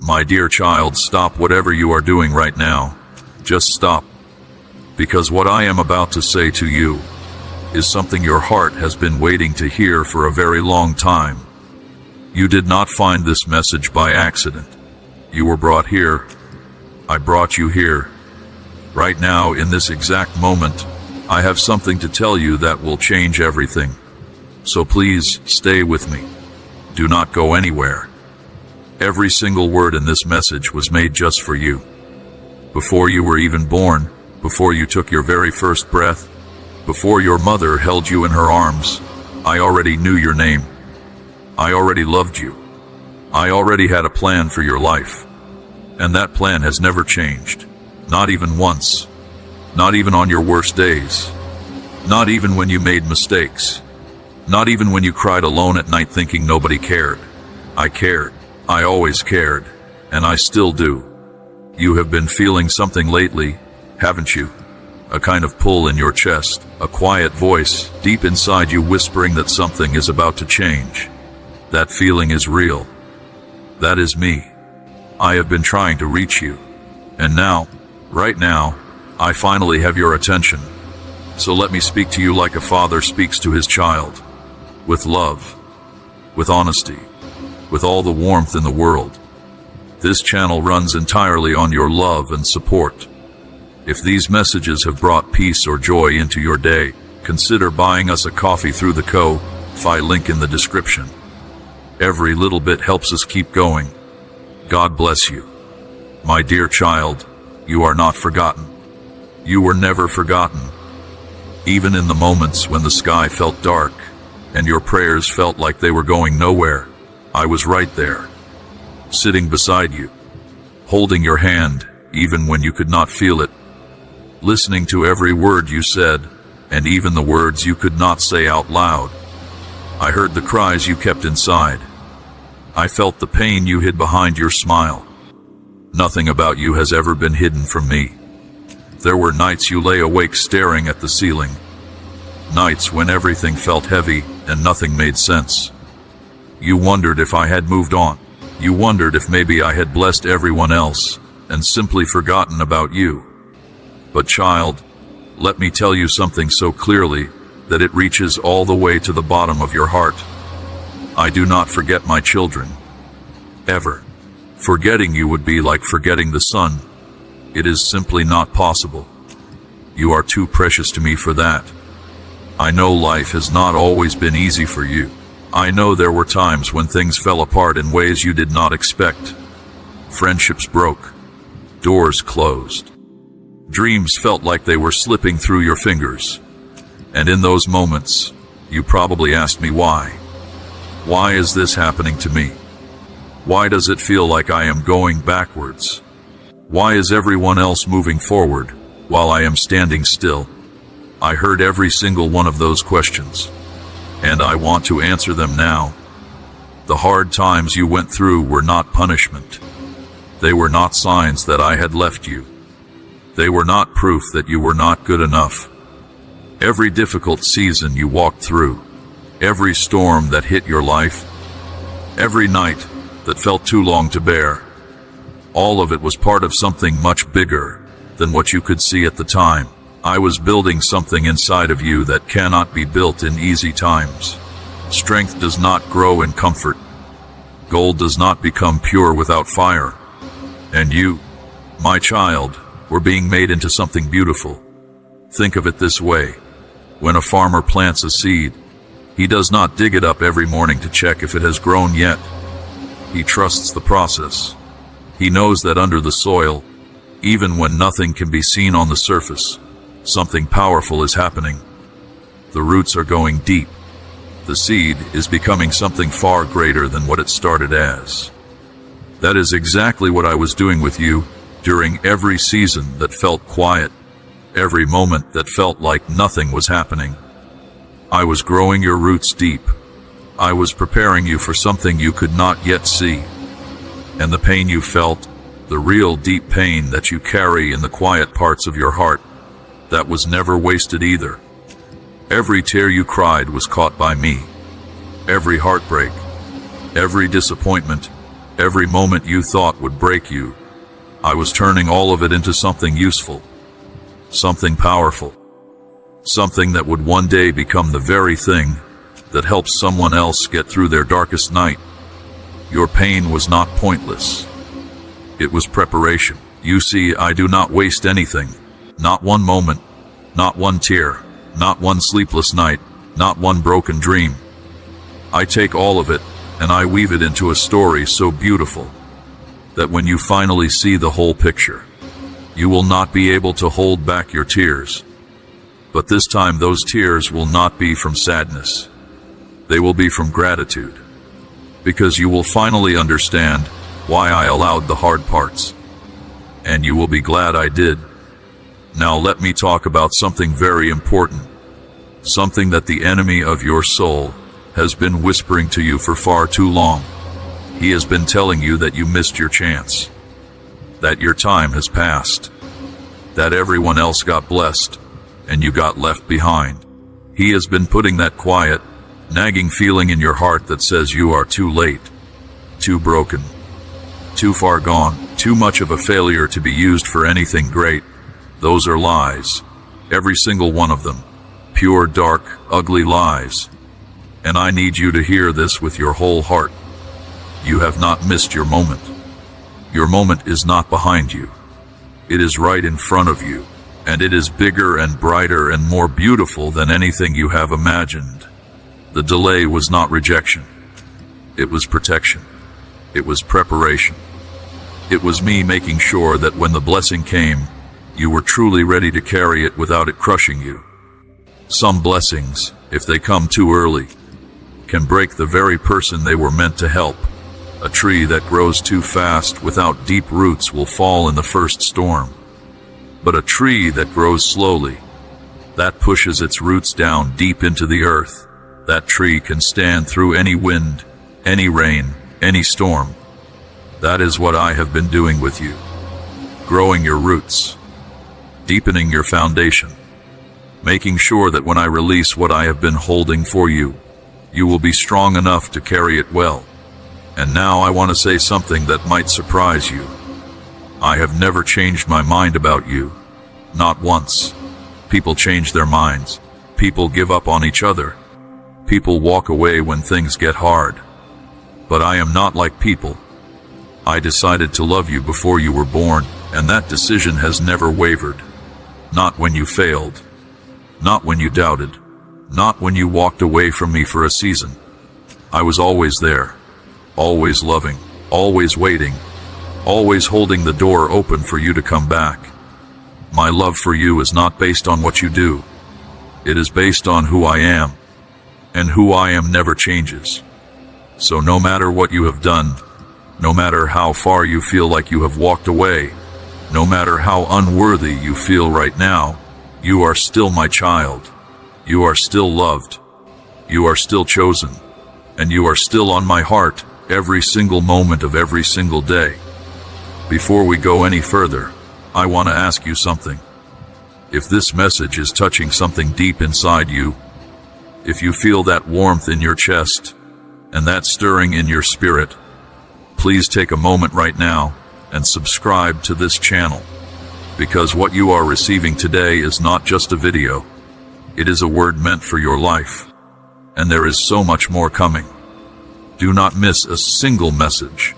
My dear child, stop whatever you are doing right now. Just stop. Because what I am about to say to you is something your heart has been waiting to hear for a very long time. You did not find this message by accident. You were brought here. I brought you here. Right now, in this exact moment, I have something to tell you that will change everything. So please, stay with me. Do not go anywhere. Every single word in this message was made just for you. Before you were even born, before you took your very first breath, before your mother held you in her arms, I already knew your name. I already loved you. I already had a plan for your life. And that plan has never changed. Not even once. Not even on your worst days. Not even when you made mistakes. Not even when you cried alone at night thinking nobody cared. I cared. I always cared. And I still do. You have been feeling something lately, haven't you? A kind of pull in your chest, a quiet voice deep inside you whispering that something is about to change. That feeling is real. That is me. I have been trying to reach you. And now, right now, I finally have your attention. So let me speak to you like a father speaks to his child. With love. With honesty. With all the warmth in the world. This channel runs entirely on your love and support. If these messages have brought peace or joy into your day, consider buying us a coffee through the Ko-fi link in the description. Every little bit helps us keep going. God bless you. My dear child, you are not forgotten. You were never forgotten. Even in the moments when the sky felt dark and your prayers felt like they were going nowhere, I was right there, sitting beside you, holding your hand even when you could not feel it, listening to every word you said, and even the words you could not say out loud. I heard the cries you kept inside. I felt the pain you hid behind your smile. Nothing about you has ever been hidden from me. There were nights you lay awake staring at the ceiling. Nights when everything felt heavy and nothing made sense. You wondered if I had moved on. You wondered if maybe I had blessed everyone else and simply forgotten about you. But child, let me tell you something so clearly that it reaches all the way to the bottom of your heart. I do not forget my children. Ever. Forgetting you would be like forgetting the sun. It is simply not possible. You are too precious to me for that. I know life has not always been easy for you. I know there were times when things fell apart in ways you did not expect. Friendships broke. Doors closed. Dreams felt like they were slipping through your fingers. And in those moments, you probably asked me why. Why is this happening to me? Why does it feel like I am going backwards? Why is everyone else moving forward while I am standing still? I heard every single one of those questions, and I want to answer them now. The hard times you went through were not punishment. They were not signs that I had left you. They were not proof that you were not good enough. Every difficult season you walked through, every storm that hit your life, every night that felt too long to bear, all of it was part of something much bigger than what you could see at the time. I was building something inside of you that cannot be built in easy times. Strength does not grow in comfort. Gold does not become pure without fire. And you, my child, were being made into something beautiful. Think of it this way. When a farmer plants a seed, he does not dig it up every morning to check if it has grown yet. He trusts the process. He knows that under the soil, even when nothing can be seen on the surface, something powerful is happening. The roots are going deep. The seed is becoming something far greater than what it started as. That is exactly what I was doing with you during every season that felt quiet, every moment that felt like nothing was happening. I was growing your roots deep. I was preparing you for something you could not yet see. And the pain you felt, the real deep pain that you carry in the quiet parts of your heart, that was never wasted either. Every tear you cried was caught by me. Every heartbreak, every disappointment, Every moment you thought would break you, I was turning all of it into something useful, something powerful, something that would one day become the very thing that helps someone else get through their darkest night. Your pain was not pointless. It was preparation. You see, I do not waste anything. Not one moment, not one tear, not one sleepless night, not one broken dream. I take all of it, and I weave it into a story so beautiful that when you finally see the whole picture, you will not be able to hold back your tears. But this time those tears will not be from sadness. They will be from gratitude, because you will finally understand why I allowed the hard parts, and you will be glad I did. Now let me talk about something very important, something that the enemy of your soul has been whispering to you for far too long. He has been telling you that you missed your chance, that your time has passed, that everyone else got blessed, and you got left behind. He has been putting that quiet, nagging feeling in your heart that says you are too late, too broken, too far gone, too much of a failure to be used for anything great. Those are lies, every single one of them, pure, dark, ugly lies. And I need you to hear this with your whole heart. You have not missed your moment. Your moment is not behind you. It is right in front of you, and it is bigger and brighter and more beautiful than anything you have imagined. The delay was not rejection. It was protection. It was preparation. It was me making sure that when the blessing came, you were truly ready to carry it without it crushing you. Some blessings, if they come too early, can break the very person they were meant to help. A tree that grows too fast without deep roots will fall in the first storm. But a tree that grows slowly, that pushes its roots down deep into the earth, that tree can stand through any wind, any rain, any storm. That is what I have been doing with you. Growing your roots, deepening your foundation, making sure that when I release what I have been holding for you, you will be strong enough to carry it well. And now I want to say something that might surprise you. I have never changed my mind about you. Not once. People change their minds. People give up on each other. People walk away when things get hard. But I am not like people. I decided to love you before you were born, and that decision has never wavered. Not when you failed. Not when you doubted. Not when you walked away from me for a season. I was always there. Always loving. Always waiting. Always holding the door open for you to come back. My love for you is not based on what you do. It is based on who I am. And who I am never changes. So no matter what you have done, no matter how far you feel like you have walked away, no matter how unworthy you feel right now, you are still my child. You are still loved. You are still chosen. And you are still on my heart every single moment of every single day. Before we go any further, I want to ask you something. If this message is touching something deep inside you, if you feel that warmth in your chest and that stirring in your spirit, please take a moment right now and subscribe to this channel, because what you are receiving today is not just a video. It is a word meant for your life, and there is so much more coming. Do not miss a single message.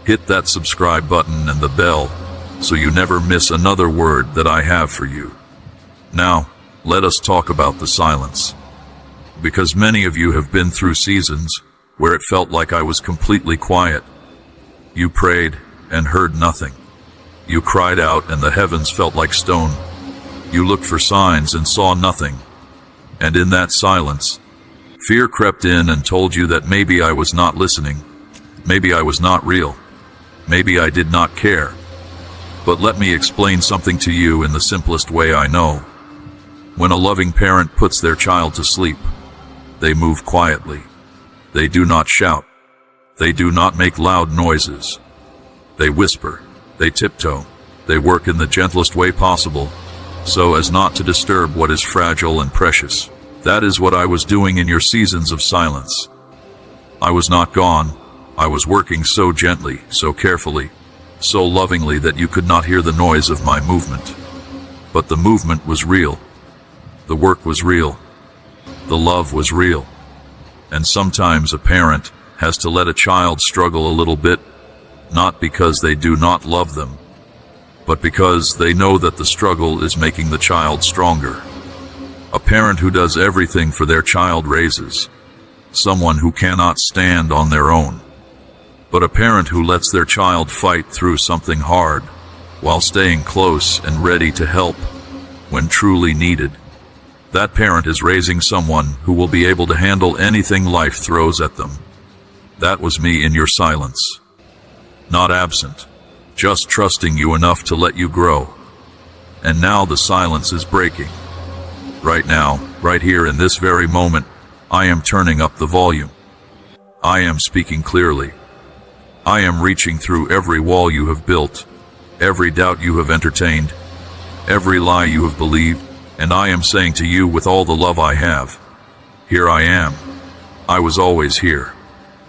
Hit that subscribe button and the bell so you never miss another word that I have for you. Now, let us talk about the silence. Because many of you have been through seasons where it felt like I was completely quiet. You prayed and heard nothing. You cried out and the heavens felt like stone. You looked for signs and saw nothing. And in that silence, fear crept in and told you that maybe I was not listening. Maybe I was not real. Maybe I did not care. But let me explain something to you in the simplest way I know. When a loving parent puts their child to sleep, they move quietly. They do not shout. They do not make loud noises. They whisper. They tiptoe. They work in the gentlest way possible, so as not to disturb what is fragile and precious. That is what I was doing in your seasons of silence. I was not gone. I was working so gently, so carefully, so lovingly that you could not hear the noise of my movement. But the movement was real. The work was real. The love was real. And sometimes a parent has to let a child struggle a little bit, not because they do not love them, but because they know that the struggle is making the child stronger. A parent who does everything for their child raises someone who cannot stand on their own. But a parent who lets their child fight through something hard while staying close and ready to help when truly needed, that parent is raising someone who will be able to handle anything life throws at them. That was me in your silence. Not absent, just trusting you enough to let you grow. And now the silence is breaking. Right now, right here in this very moment, I am turning up the volume. I am speaking clearly. I am reaching through every wall you have built, every doubt you have entertained, every lie you have believed, and I am saying to you with all the love I have, here I am. I was always here,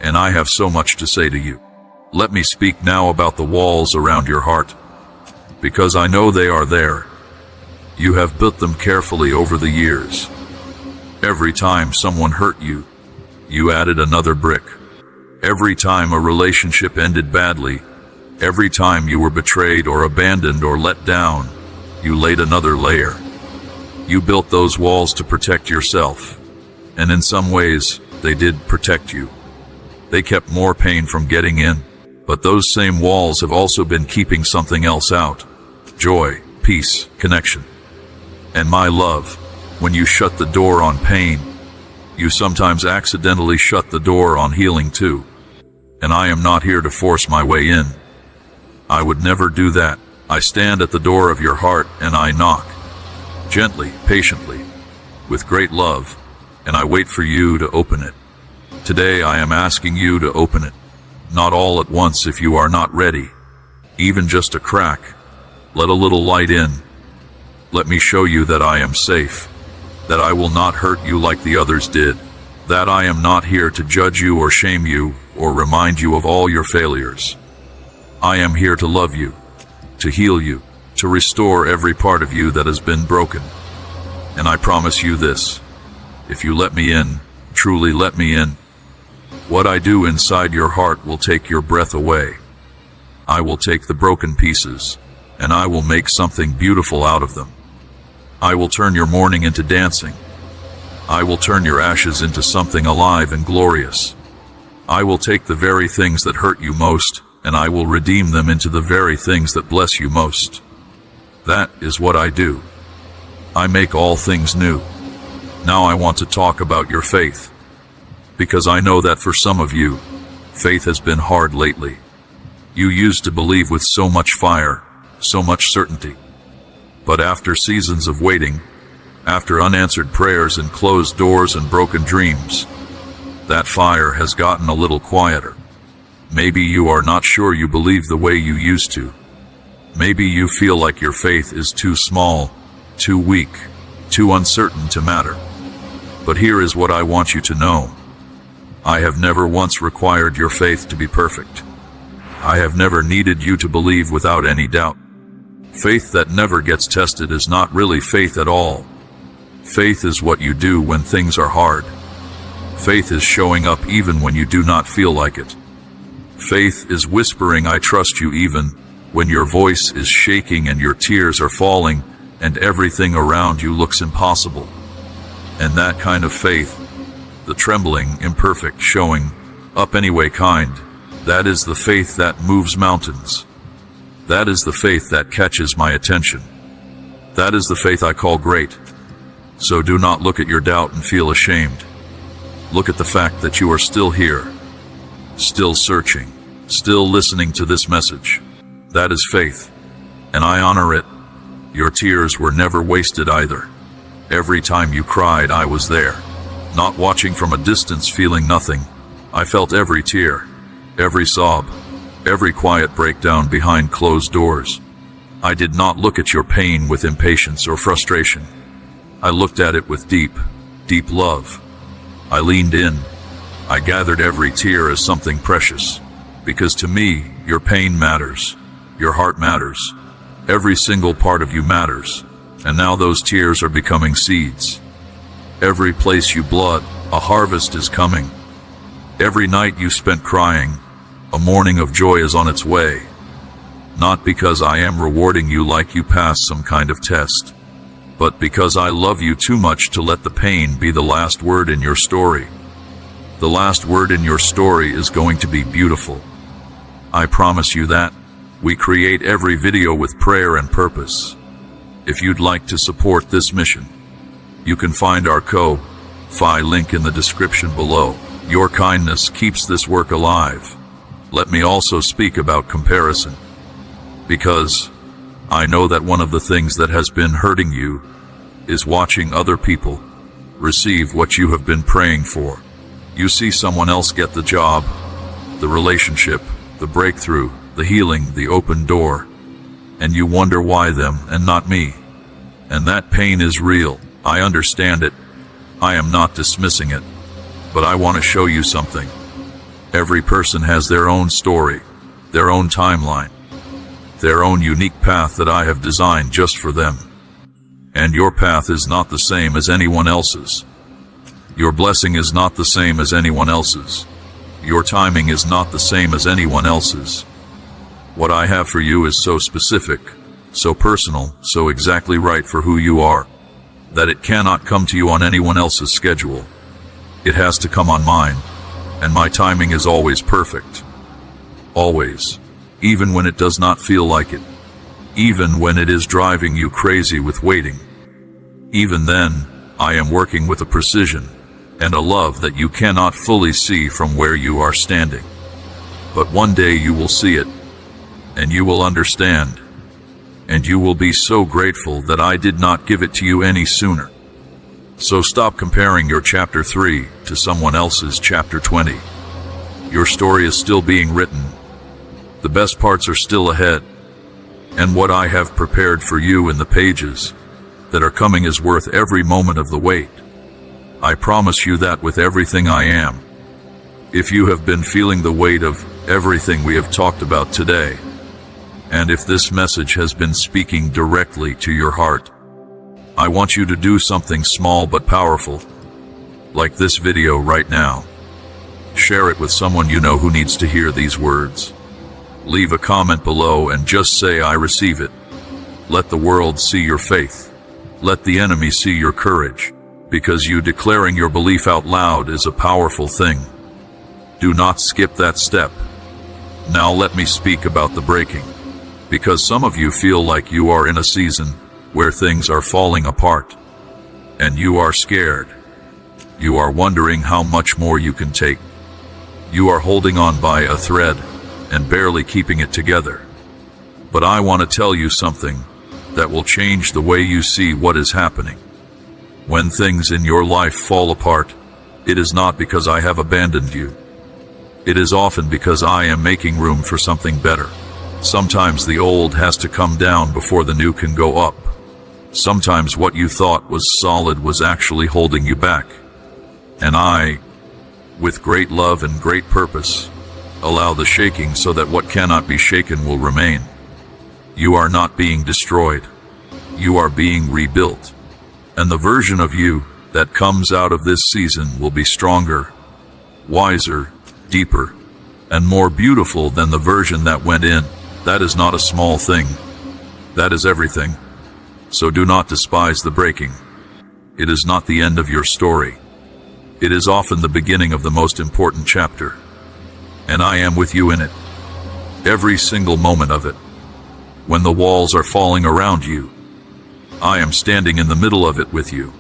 and I have so much to say to you. Let me speak now about the walls around your heart, because I know they are there. You have built them carefully over the years. Every time someone hurt you, you added another brick. Every time a relationship ended badly, every time you were betrayed or abandoned or let down, you laid another layer. You built those walls to protect yourself, and in some ways, they did protect you. They kept more pain from getting in, but those same walls have also been keeping something else out. Joy, peace, connection. And my love, when you shut the door on pain, you sometimes accidentally shut the door on healing too. And I am not here to force my way in. I would never do that. I stand at the door of your heart and I knock. Gently, patiently, with great love, and I wait for you to open it. Today I am asking you to open it. Not all at once if you are not ready. Even just a crack. Let a little light in. Let me show you that I am safe. That I will not hurt you like the others did. That I am not here to judge you or shame you or remind you of all your failures. I am here to love you, to heal you, to restore every part of you that has been broken. And I promise you this, if you let me in, truly let me in, what I do inside your heart will take your breath away. I will take the broken pieces, and I will make something beautiful out of them. I will turn your mourning into dancing. I will turn your ashes into something alive and glorious. I will take the very things that hurt you most, and I will redeem them into the very things that bless you most. That is what I do. I make all things new. Now I want to talk about your faith, because I know that for some of you, faith has been hard lately. You used to believe with so much fire, so much certainty. But after seasons of waiting, after unanswered prayers and closed doors and broken dreams, that fire has gotten a little quieter. Maybe you are not sure you believe the way you used to. Maybe you feel like your faith is too small, too weak, too uncertain to matter. But here is what I want you to know. I have never once required your faith to be perfect. I have never needed you to believe without any doubt. Faith that never gets tested is not really faith at all. Faith is what you do when things are hard. Faith is showing up even when you do not feel like it. Faith is whispering, I trust you, even when your voice is shaking and your tears are falling and everything around you looks impossible. And that kind of faith, the trembling, imperfect, showing up anyway kind, that is the faith that moves mountains. That is the faith that catches my attention. That is the faith I call great. So do not look at your doubt and feel ashamed. Look at the fact that you are still here, still searching, still listening to this message. That is faith, and I honor it. Your tears were never wasted either. Every time you cried, I was there, not watching from a distance, feeling nothing. I felt every tear, every sob, every quiet breakdown behind closed doors. I did not look at your pain with impatience or frustration. I looked at it with deep, deep love. I leaned in, I gathered every tear as something precious, because to me, your pain matters, your heart matters, every single part of you matters, and now those tears are becoming seeds. Every place you bled, a harvest is coming. Every night you spent crying, a morning of joy is on its way. Not because I am rewarding you like you passed some kind of test, but because I love you too much to let the pain be the last word in your story. The last word in your story is going to be beautiful. I promise you that. We create every video with prayer and purpose. If you'd like to support this mission, you can find our Ko-Fi link in the description below. Your kindness keeps this work alive. Let me also speak about comparison, because I know that one of the things that has been hurting you is watching other people receive what you have been praying for. You see someone else get the job, the relationship, the breakthrough, the healing, the open door, and you wonder why them and not me. And that pain is real. I understand it. I am not dismissing it. But I want to show you something. Every person has their own story, their own timeline, their own unique path that I have designed just for them. And your path is not the same as anyone else's. Your blessing is not the same as anyone else's. Your timing is not the same as anyone else's. What I have for you is so specific, so personal, so exactly right for who you are, that it cannot come to you on anyone else's schedule. It has to come on mine, and my timing is always perfect. Always. Even when it does not feel like it. Even when it is driving you crazy with waiting. Even then, I am working with a precision and a love that you cannot fully see from where you are standing. But one day you will see it, and you will understand, and you will be so grateful that I did not give it to you any sooner. So stop comparing your chapter 3 to someone else's chapter 20. Your story is still being written. The best parts are still ahead, and what I have prepared for you in the pages that are coming is worth every moment of the wait. I promise you that with everything I am. If you have been feeling the weight of everything we have talked about today, and if this message has been speaking directly to your heart, I want you to do something small but powerful, like this video right now. Share it with someone you know who needs to hear these words. Leave a comment below and just say, I receive it. Let the world see your faith. Let the enemy see your courage, because you declaring your belief out loud is a powerful thing. Do not skip that step. Now let me speak about the breaking, because some of you feel like you are in a season where things are falling apart, and you are scared. You are wondering how much more you can take. You are holding on by a thread and barely keeping it together. But I want to tell you something that will change the way you see what is happening. When things in your life fall apart, it is not because I have abandoned you. It is often because I am making room for something better. Sometimes the old has to come down before the new can go up. Sometimes what you thought was solid was actually holding you back. And I, with great love and great purpose, allow the shaking so that what cannot be shaken will remain. You are not being destroyed. You are being rebuilt. And the version of you that comes out of this season will be stronger, wiser, deeper, and more beautiful than the version that went in. That is not a small thing. That is everything. So do not despise the breaking. It is not the end of your story. It is often the beginning of the most important chapter. And I am with you in it. Every single moment of it. When the walls are falling around you, I am standing in the middle of it with you.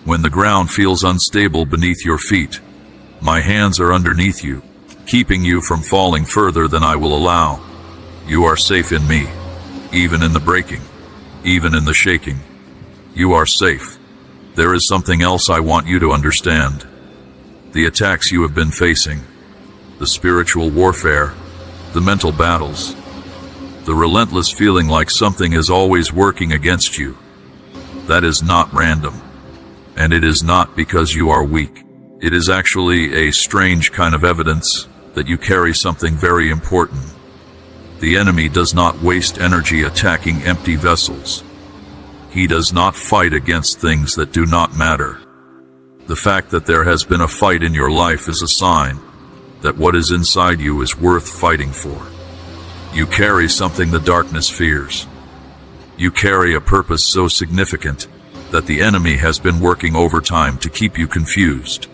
When the ground feels unstable beneath your feet, my hands are underneath you, keeping you from falling further than I will allow. You are safe in me, even in the breaking, even in the shaking. You are safe. There is something else I want you to understand. The attacks you have been facing, the spiritual warfare, the mental battles, the relentless feeling like something is always working against you. That is not random. And it is not because you are weak. It is actually a strange kind of evidence that you carry something very important. The enemy does not waste energy attacking empty vessels. He does not fight against things that do not matter. The fact that there has been a fight in your life is a sign that what is inside you is worth fighting for. You carry something the darkness fears. You carry a purpose so significant that the enemy has been working overtime to keep you confused.